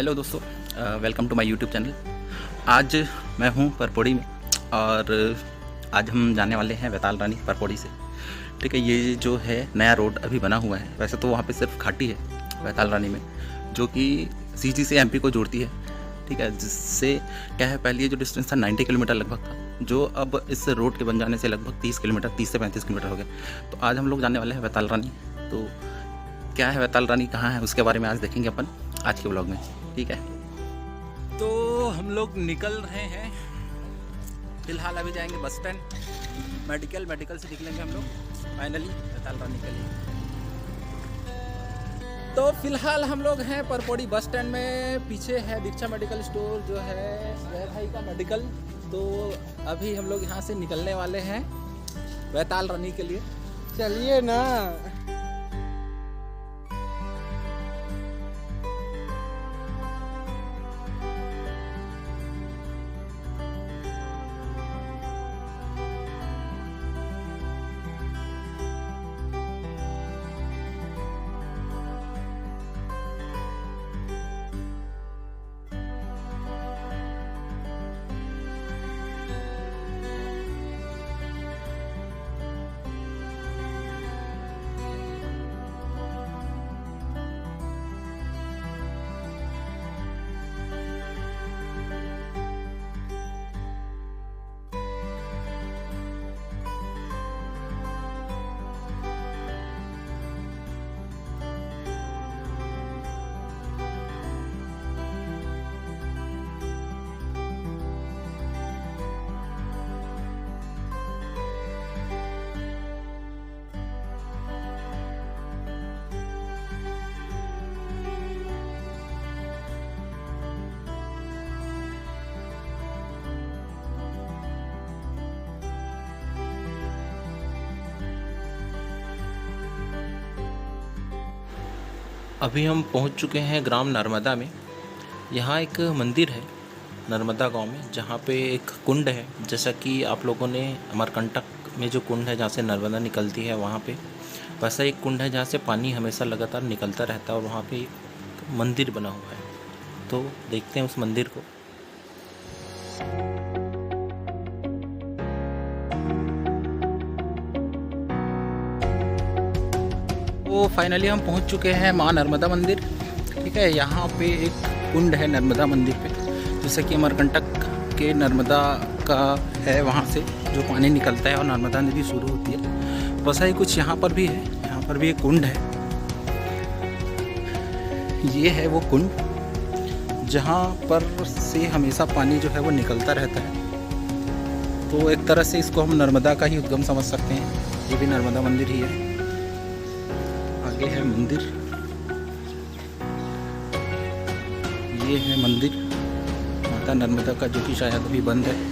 Hello दोस्तों, welcome to my YouTube channel. आज मैं हूं परपौड़ी में और आज हम जाने वाले हैं वैताल रानी परपौड़ी से। ठीक है, ये जो है नया रोड अभी बना हुआ है। वैसे तो वहाँ पे सिर्फ घाटी है वैताल रानी में, जो कि सीजी से एमपी को जोड़ती है। ठीक है, जिससे क्या है, पहले ये जो डिस्टेंस था 90 किलोमीटर लगभग था, जो अब इस रोड के बन जाने से लगभग 30 किलोमीटर 30 से 35 किलोमीटर हो गया। तो आज हम लोग जाने वाले हैं वैताल रानी। तो क्या है वैताल रानी, कहाँ है, उसके बारे में आज देखेंगे अपन आज के व्लॉग में। ठीक है, तो हम लोग निकल रहे हैं। फिलहाल अभी जाएंगे बस स्टैंड, मेडिकल से निकलेंगे हम लोग फाइनली वैताल रानी के लिए। तो फिलहाल हम लोग हैं परपौड़ी बस स्टैंड में। पीछे है दीक्षा मेडिकल स्टोर, जो है जय भाई का मेडिकल। तो अभी हम लोग यहाँ से निकलने वाले हैं वैताल रानी के लिए। चलिए ना। अभी हम पहुंच चुके हैं ग्राम नर्मदा में। यहाँ एक मंदिर है नर्मदा गांव में, जहाँ पे एक कुंड है। जैसा कि आप लोगों ने अमरकंटक में जो कुंड है जहाँ से नर्मदा निकलती है, वहाँ पे वैसा एक कुंड है जहाँ से पानी हमेशा लगातार निकलता रहता है, और वहाँ पे एक मंदिर बना हुआ है। तो देखते हैं उस मंदिर को। तो फाइनली हम पहुंच चुके हैं माँ नर्मदा मंदिर। ठीक है, यहाँ पे एक कुंड है नर्मदा मंदिर पे, जैसे कि अमरकंटक के नर्मदा का है, वहाँ से जो पानी निकलता है और नर्मदा नदी शुरू होती है। वैसा ही कुछ यहाँ पर भी है। यहाँ पर भी एक कुंड है। ये है वो कुंड जहाँ पर से हमेशा पानी जो है वो निकलता रहता है। तो एक तरह से इसको हम नर्मदा का ही उद्गम समझ सकते हैं। ये भी नर्मदा मंदिर ही है। आगे है मंदिर, ये है मंदिर माता नर्मदा का, जो कि शायद अभी बंद है।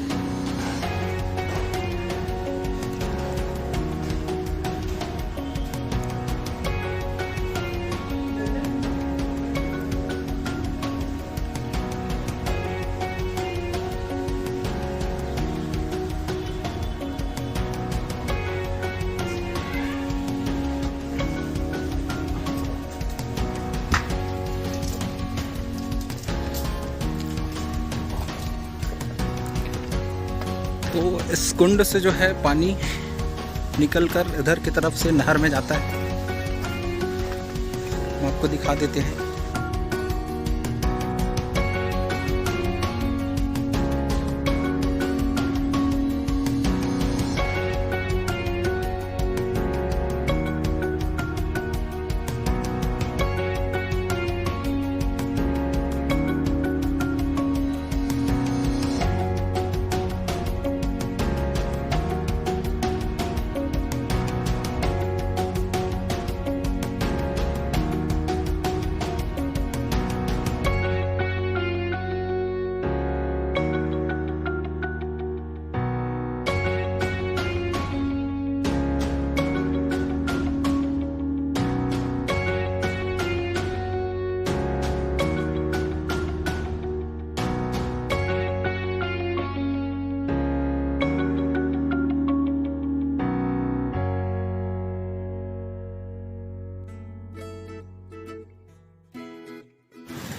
तो इस कुंड से जो है पानी निकलकर इधर की तरफ से नहर में जाता है। हम आपको दिखा देते हैं।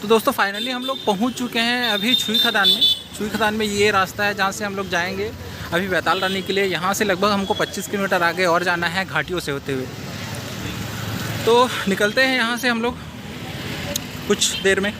तो दोस्तों फाइनली हम लोग पहुंच चुके हैं अभी छुई खदान में। छुई खदान में ये रास्ता है जहां से हम लोग जाएंगे अभी बैताल रानी के लिए। यहाँ से लगभग हमको 25 किलोमीटर आगे और जाना है घाटियों से होते हुए। तो निकलते हैं यहाँ से हम लोग कुछ देर में।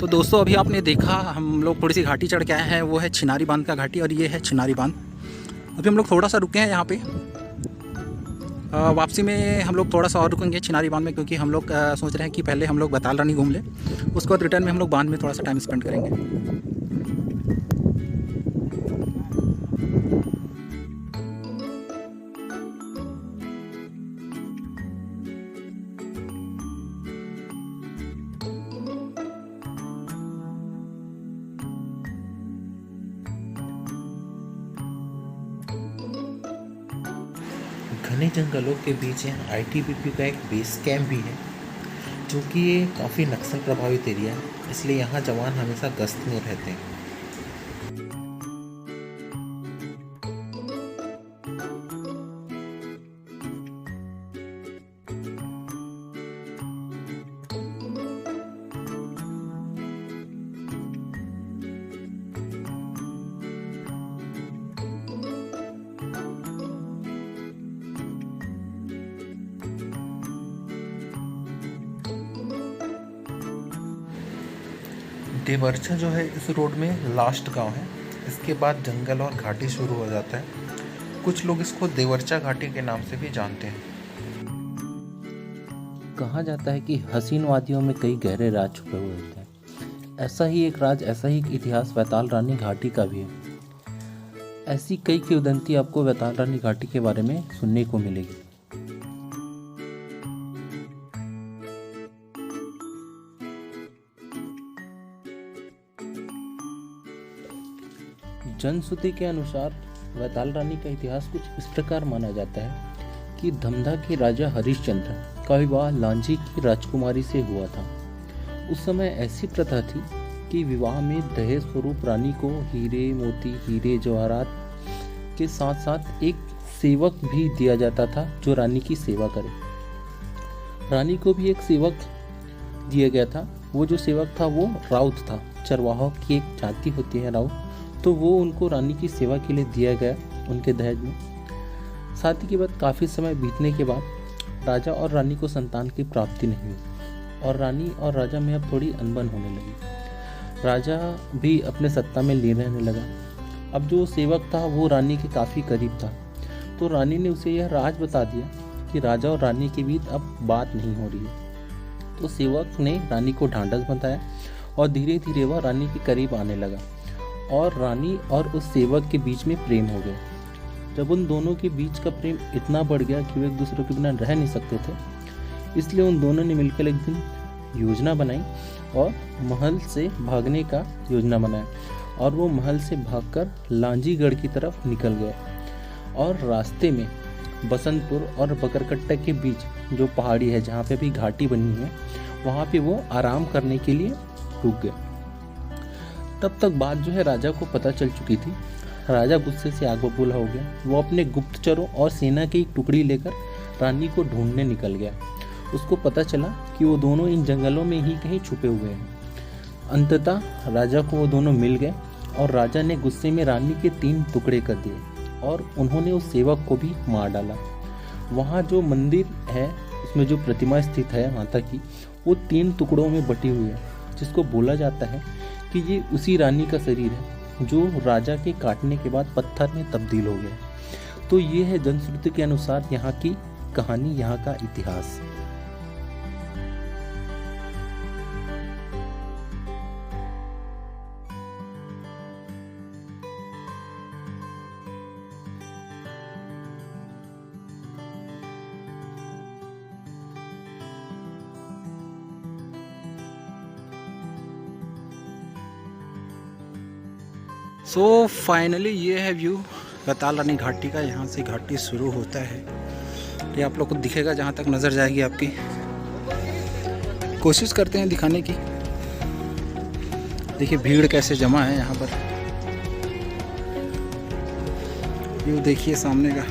तो दोस्तों अभी आपने देखा हम लोग थोड़ी सी घाटी चढ़ के आए हैं, वो है छिनारी बांध का घाटी और ये है छिनारी बांध। अभी हम लोग थोड़ा सा रुके हैं यहाँ पे। वापसी में हम लोग थोड़ा सा और रुकेंगे छिनारी बांध में, क्योंकि हम लोग सोच रहे हैं कि पहले हम लोग बैताल रानी घूम लें, उसके बाद रिटर्न में हम लोग बांध में थोड़ा सा टाइम स्पेंड करेंगे। घने जंगलों के बीच यहाँ आईटीबीपी का एक बेस कैंप भी है, जो कि ये काफ़ी नक्सल प्रभावित एरिया है, इसलिए यहाँ जवान हमेशा गश्त में रहते हैं। देवर्चा जो है इस रोड में लास्ट गांव है। इसके बाद जंगल और घाटी शुरू हो जाता है। कुछ लोग इसको देवर्चा घाटी के नाम से भी जानते हैं। कहा जाता है कि हसीन वादियों में कई गहरे राज छुपे हुए होते हैं। ऐसा ही एक राज, ऐसा ही एक इतिहास बैताल रानी घाटी का भी है। ऐसी कई किंवदंती आपको बैताल रानी घाटी के बारे में सुनने को मिलेगी। जनश्रुति के अनुसार बैताल रानी का इतिहास कुछ इस प्रकार माना जाता है कि धमधा के राजा हरिश्चंद्र का विवाह लांजी की राजकुमारी से हुआ था। उस समय ऐसी प्रथा थी कि विवाह में दहेज स्वरूप रानी को हीरे मोती, हीरे जवाहरात के साथ साथ एक सेवक भी दिया जाता था जो रानी की सेवा करे। रानी को भी एक सेवक दिया गया था। वो जो सेवक था वो राउत था। चरवाहों की एक जाति होती है राउत, तो वो उनको रानी की सेवा के लिए दिया गया उनके दहेज में। शादी के बाद काफ़ी समय बीतने के बाद राजा और रानी को संतान की प्राप्ति नहीं हुई और रानी और राजा में अब थोड़ी अनबन होने लगी। राजा भी अपने सत्ता में लीन रहने लगा। अब जो सेवक था वो रानी के काफ़ी करीब था, तो रानी ने उसे यह राज बता दिया कि राजा और रानी के बीच अब बात नहीं हो रही है। तो सेवक ने रानी को ढांढस बताया और धीरे धीरे वह रानी के करीब आने लगा और रानी और उस सेवक के बीच में प्रेम हो गया। जब उन दोनों के बीच का प्रेम इतना बढ़ गया कि वे एक दूसरे के बिना रह नहीं सकते थे, इसलिए उन दोनों ने मिलकर एक दिन योजना बनाई और महल से भागने का योजना बनाया और वो महल से भागकर लांजीगढ़ की तरफ निकल गए और रास्ते में बसंतपुर और बकरकट्टा के बीच जो पहाड़ी है जहाँ पे भी घाटी बनी है, वहाँ पे वो आराम करने के लिए रुक गए। तब तक बात जो है राजा को पता चल चुकी थी। राजा गुस्से से आग बबूला हो गया। वो अपने गुप्तचरों और सेना की एक टुकड़ी लेकर रानी को ढूंढने निकल गया। उसको पता चला कि वो दोनों इन जंगलों में ही कहीं छुपे हुए हैं। अंततः राजा को वो दोनों मिल गए और राजा ने गुस्से में रानी के 3 टुकड़े कर दिए और उन्होंने उस सेवक को भी मार डाला। वहाँ जो मंदिर है उसमें जो प्रतिमा स्थित है माता की, वो 3 टुकड़ों में बटी हुई है, जिसको बोला जाता है कि ये उसी रानी का शरीर है जो राजा के काटने के बाद पत्थर में तब्दील हो गया। तो ये है जनश्रुति के अनुसार यहाँ की कहानी, यहाँ का इतिहास। सो फाइनली ये है व्यू बैताल रानी घाटी का। यहाँ से घाटी शुरू होता है, ये आप लोग को दिखेगा जहाँ तक नज़र जाएगी आपकी। कोशिश करते हैं दिखाने की। देखिए भीड़ कैसे जमा है यहाँ पर। व्यू देखिए सामने का।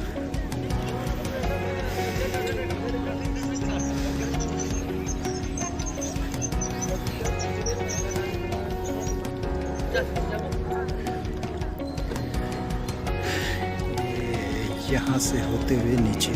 यहाँ से होते हुए नीचे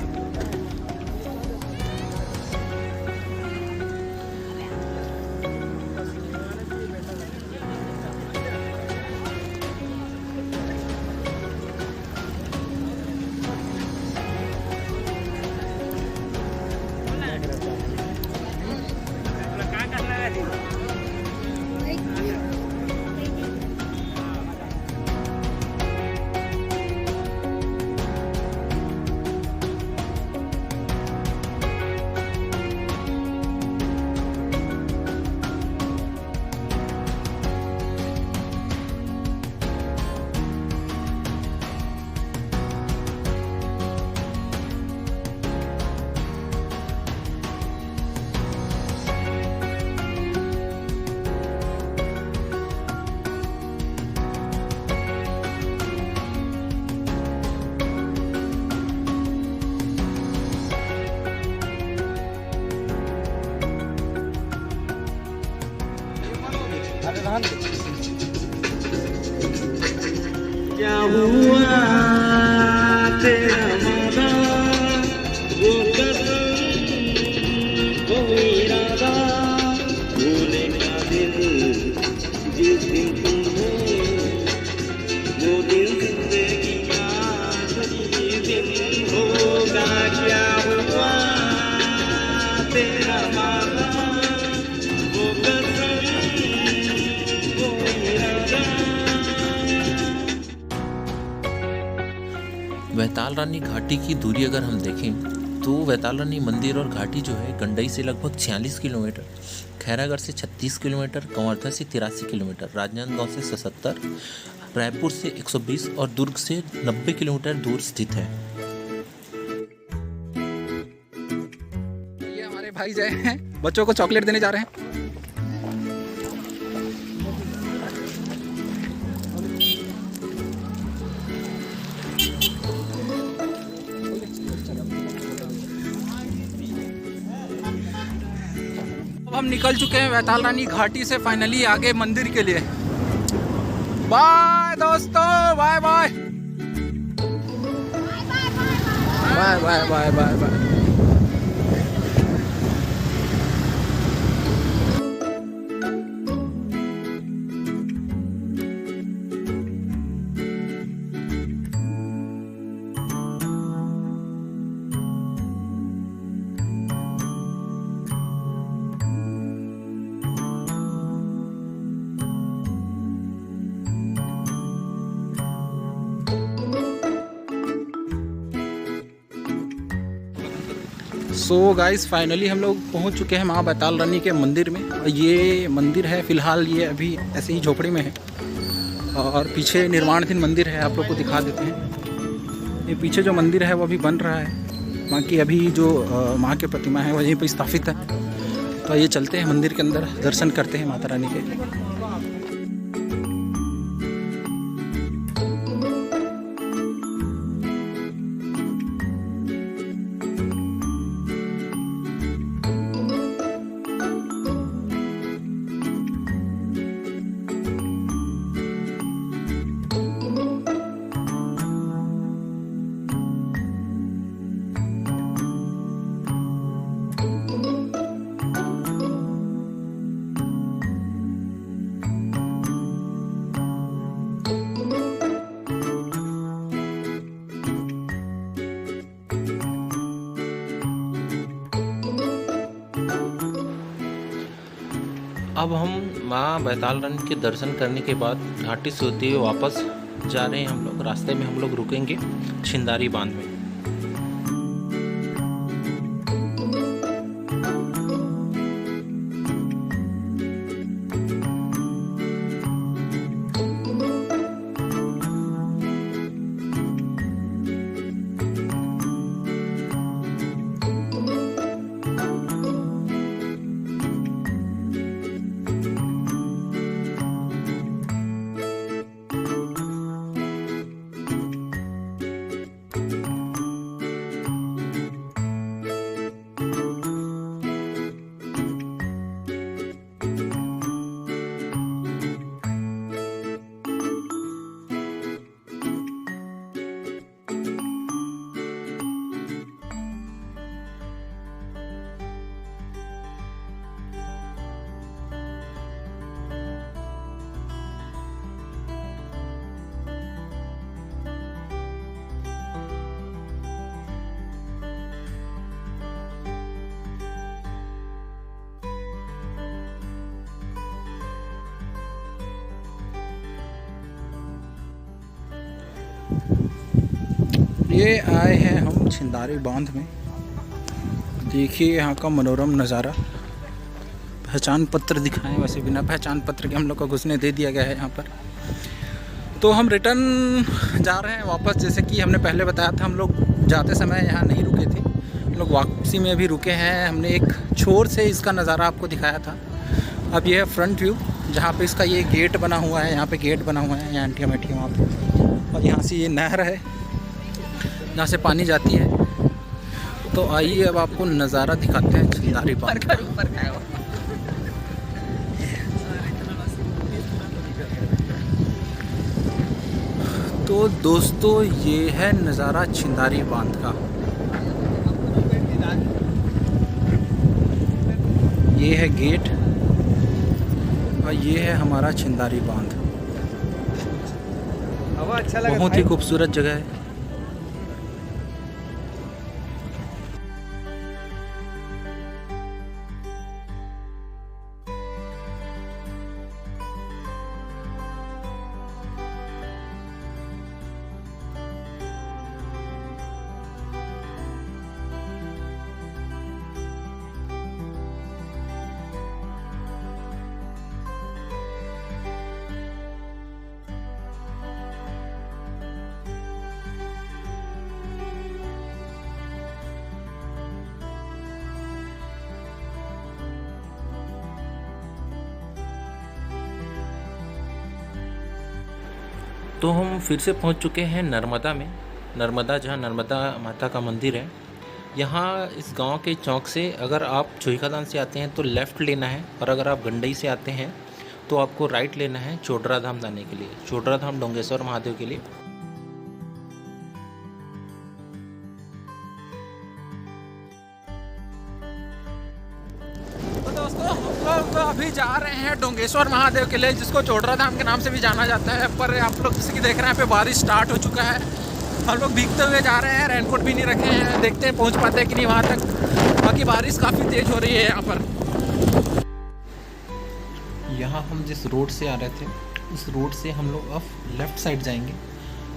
क्या हुआ तेरा वादा, वो कसम, वो इरादा, भूले का दिल जिस दिन तुम्हें, वो दिन जिंदगी का आखिरी दिन होगा। क्या हुआ तेरा वादा, वो कसम, वो इरादा। वैताल रानी घाटी की दूरी अगर हम देखें तो वैताल रानी मंदिर और घाटी जो है गंडई से लगभग 46 किलोमीटर, खैरागढ़ से 36 किलोमीटर, कंवर्धा से 83 किलोमीटर, राजनांदगांव से 77, रायपुर से 120 और दुर्ग से 90 किलोमीटर दूर स्थित है। ये हमारे भाई जय हैं, बच्चों को चॉकलेट देने जा रहे हैं। अब हम निकल चुके हैं वैताल रानी घाटी से फाइनली आगे मंदिर के लिए। बाय दोस्तों, bye bye bye bye bye bye bye. So guys finally हम लोग पहुंच चुके हैं माँ बैताल रानी के मंदिर में। ये मंदिर है फ़िलहाल ये अभी ऐसे ही झोपड़ी में है, और पीछे निर्माणाधीन मंदिर है, आप लोग को दिखा देते हैं। ये पीछे जो मंदिर है वो अभी बन रहा है, बाकी अभी जो माँ की प्रतिमा है वो यहीं पर स्थापित है। तो ये चलते हैं मंदिर के अंदर, दर्शन करते हैं माता रानी के। अब हम माँ बैताल रानी के दर्शन करने के बाद घाटी से होते हुए वापस जा रहे हैं हम लोग। रास्ते में हम लोग रुकेंगे छिंदारी बांध में। ये आए हैं हम छिंदारी बांध में। देखिए यहाँ का मनोरम नज़ारा। पहचान पत्र दिखाएं, वैसे बिना पहचान पत्र के हम लोग को घुसने दे दिया गया है यहाँ पर। तो हम रिटर्न जा रहे हैं वापस। जैसे कि हमने पहले बताया था, हम लोग जाते समय यहाँ नहीं रुके थे, हम लोग वापसी में भी रुके हैं। हमने एक छोर से इसका नज़ारा आपको दिखाया था। अब ये है फ्रंट व्यू, जहाँ पे इसका ये गेट बना हुआ है। यहाँ पे गेट बना हुआ है, यहाँ एंटिया मेटिया वहाँ पे, और यहाँ से ये नहर है जहाँ से पानी जाती है। तो आइए अब आपको नज़ारा दिखाते हैं छिंदारी बांध का। तो दोस्तों ये है नज़ारा छिंदारी बांध का। ये है गेट और ये है हमारा छिंदारी बांध। बहुत ही खूबसूरत जगह है। तो हम फिर से पहुंच चुके हैं नर्मदा में। नर्मदा, जहां नर्मदा माता का मंदिर है। यहाँ इस गांव के चौक से अगर आप चोईखादान से आते हैं तो लेफ़्ट लेना है, और अगर आप गंडई से आते हैं तो आपको राइट लेना है चोडरा धाम जाने के लिए, चोडरा धाम डोंगेश्वर महादेव के लिए। तो दोस्तों हम लोग तो अभी जा रहे हैं डोंगेश्वर महादेव के लिए, जिसको चोडरा धाम के नाम से भी जाना जाता है। पर आप लोग जैसे कि देख रहे हैं, यहाँ पे बारिश स्टार्ट हो चुका है। हम लोग भीगते हुए जा रहे हैं, रेनकोट भी नहीं रखे हैं। देखते हैं पहुँच पाते हैं कि नहीं वहाँ तक। बाकी बारिश काफ़ी तेज़ हो रही है यहाँ पर। यहाँ हम जिस रोड से आ रहे थे, उस रोड से हम लोग अब लेफ़्ट साइड जाएंगे।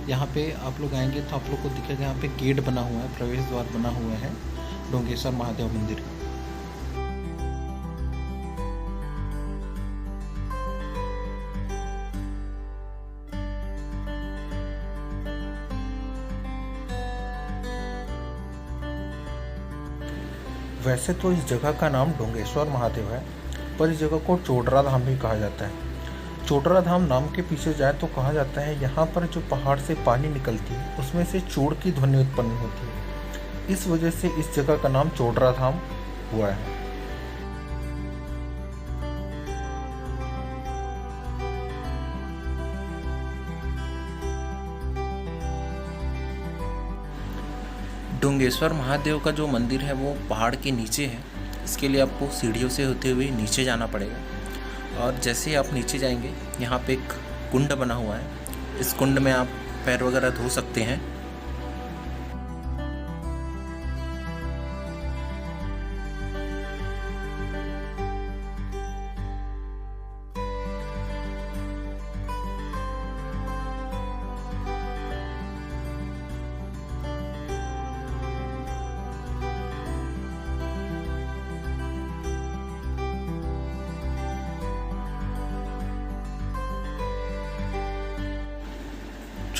यहाँ पे आप लोग आएंगे तो आप लोग को दिखेगा यहाँ पे गेट बना हुआ है, प्रवेश द्वार बना हुआ है डोंगेश्वर महादेव मंदिर। वैसे तो इस जगह का नाम डोंगेश्वर महादेव है, पर इस जगह को चोडरा धाम भी कहा जाता है। चोडरा धाम नाम के पीछे जाए तो कहा जाता है यहाँ पर जो पहाड़ से पानी निकलती है उसमें से चोड़ की ध्वनि उत्पन्न होती है। इस वजह से इस जगह का नाम चोडरा धाम हुआ है। डोंगेश्वर महादेव का जो मंदिर है वो पहाड़ के नीचे है। इसके लिए आपको सीढ़ियों से होते हुए नीचे जाना पड़ेगा, और जैसे ही आप नीचे जाएंगे यहाँ पे एक कुंड बना हुआ है। इस कुंड में आप पैर वगैरह धो सकते हैं।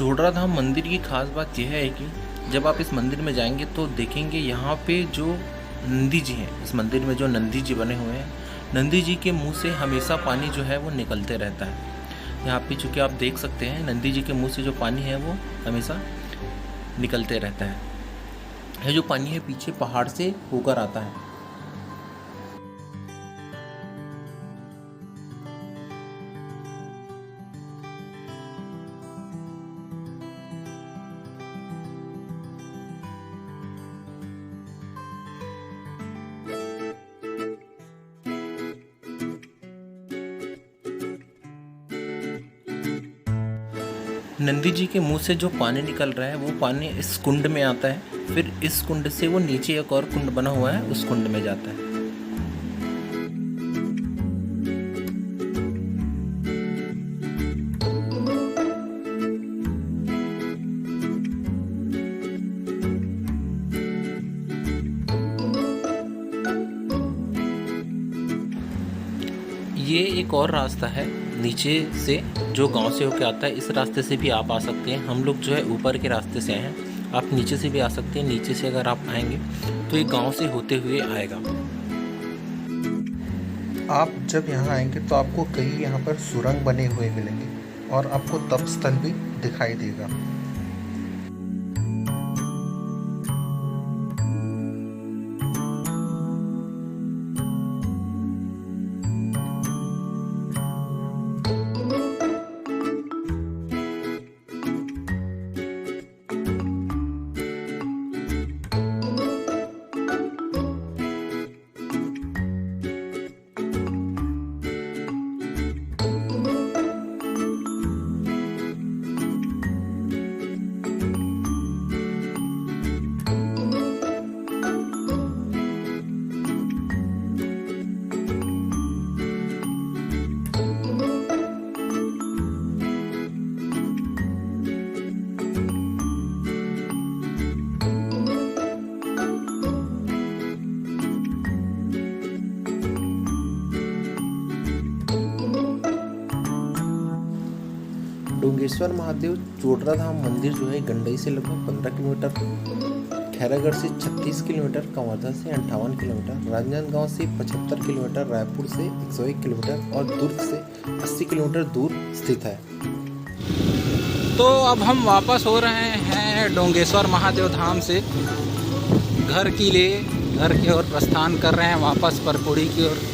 चोटरा धाम मंदिर की खास बात यह है कि जब आप इस मंदिर में जाएंगे तो देखेंगे यहाँ पे जो नंदी जी हैं, इस मंदिर में जो नंदी जी बने हुए हैं, नंदी जी के मुंह से हमेशा पानी जो है वो निकलते रहता है। यहाँ पे चूँकि आप देख सकते हैं नंदी जी के मुंह से जो पानी है वो हमेशा निकलते रहता है। यह जो पानी है पीछे पहाड़ से होकर आता है। नंदी जी के मुंह से जो पानी निकल रहा है वो पानी इस कुंड में आता है, फिर इस कुंड से वो नीचे एक और कुंड बना हुआ है उस कुंड में जाता है। ये एक और रास्ता है नीचे से जो गांव से होके आता है, इस रास्ते से भी आप आ सकते हैं। हम लोग जो है ऊपर के रास्ते से आए हैं, आप नीचे से भी आ सकते हैं। नीचे से अगर आप आएंगे तो ये गांव से होते हुए आएगा। आप जब यहाँ आएंगे तो आपको कई यहाँ पर सुरंग बने हुए मिलेंगे और आपको तप स्थल भी दिखाई देगा। डोंगेश्वर महादेव चोटरा धाम मंदिर जो है गंडई से लगभग 15 किलोमीटर, खैरागढ़ से 36 किलोमीटर, कवर्धा से 58 किलोमीटर, राजनांदगांव से 75 किलोमीटर, रायपुर से 101 किलोमीटर और दुर्ग से 80 किलोमीटर दूर स्थित है। तो अब हम वापस हो रहे हैं डोंगेश्वर महादेव धाम से घर की ओर प्रस्थान कर रहे हैं वापस परपोड़ी की ओर।